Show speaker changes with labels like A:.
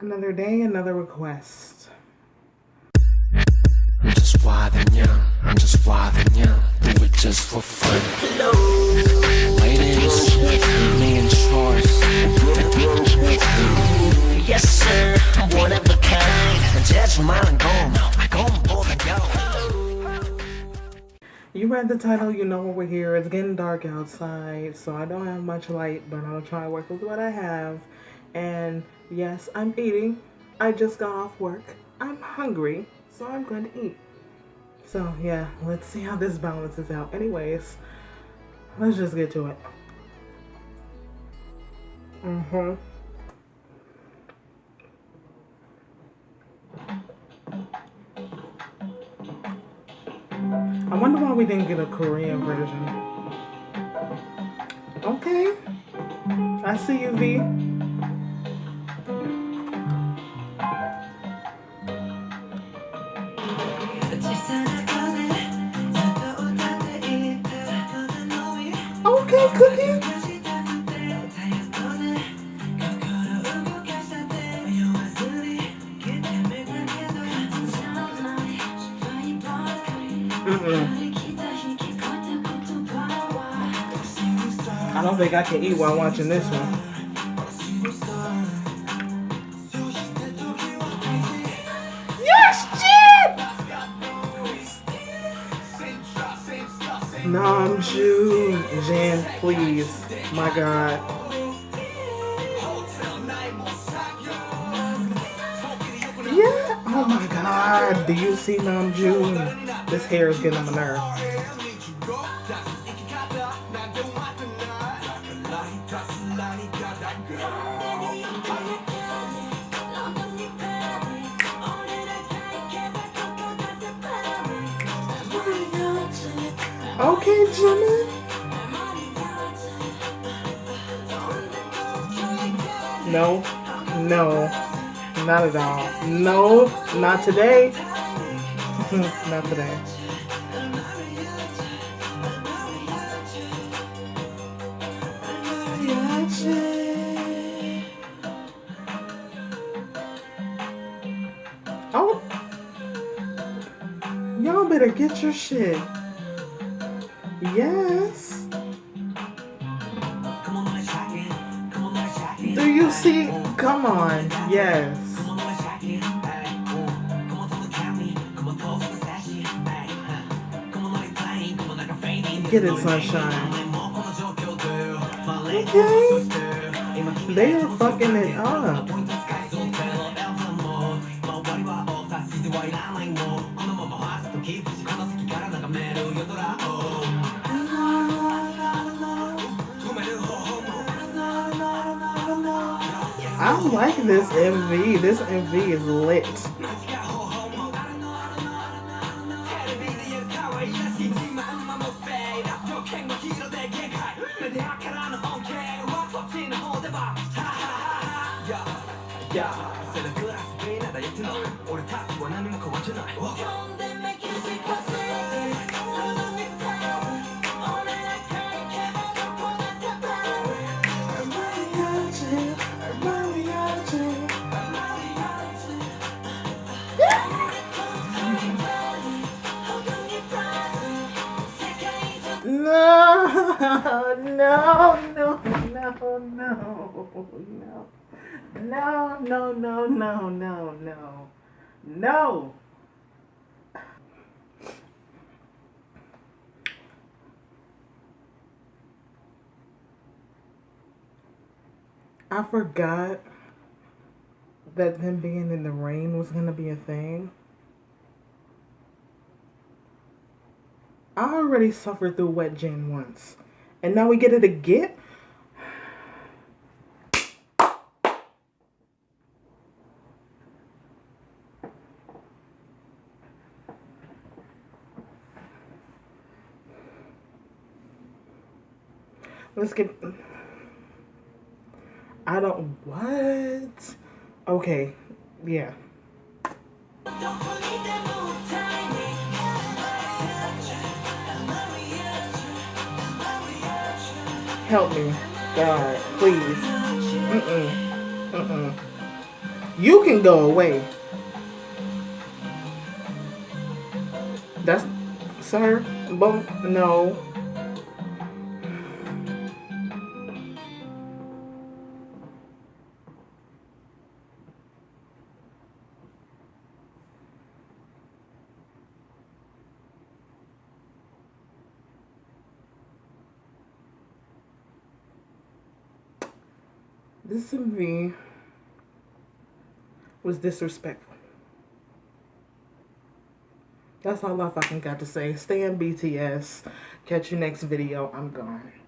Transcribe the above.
A: Another day, another request.
B: I'm just wild and young, I'm just wild and young, do it just for fun. Hello. Ladies, me and Troy's. Yes sir, I'm one of a kind. Judge mine gone both and go.
A: You read the title, you know we're here. It's getting dark outside, so I don't have much light, but I'm gonna try to work with what I have. And yes, I'm eating. I just got off work. I'm hungry, so I'm going to eat. So yeah, let's see how this balances out. Anyways, let's just get to it. I wonder why we didn't get a Korean version. Okay. I see you, V. Okay, Cookie. I don't think I can eat while watching this one. Yes, JIN! Namjoon, JIN, please. My God. Yeah. Oh my God. Do you see Namjoon? This hair is getting on my nerve. Okay, Jimmy. No, no, not at all. No, not today. Not today. Oh, y'all better get your shit. Yes. Do you see? Come on. Yes. Get it, sunshine. Okay. They are fucking it up. I like this MV. This MV is lit. No, no, no, no, no. No, no, no, no, no, no. No. I forgot that them being in the rain was gonna be a thing. I already suffered through wet JIN once, and now we get it again? Let's get... I don't... What? Okay. Yeah. Help me. God, please. You can go away. That's, sir, but no. This to me was disrespectful. That's all I fucking got to say. Stay in BTS. Catch you next video. I'm gone.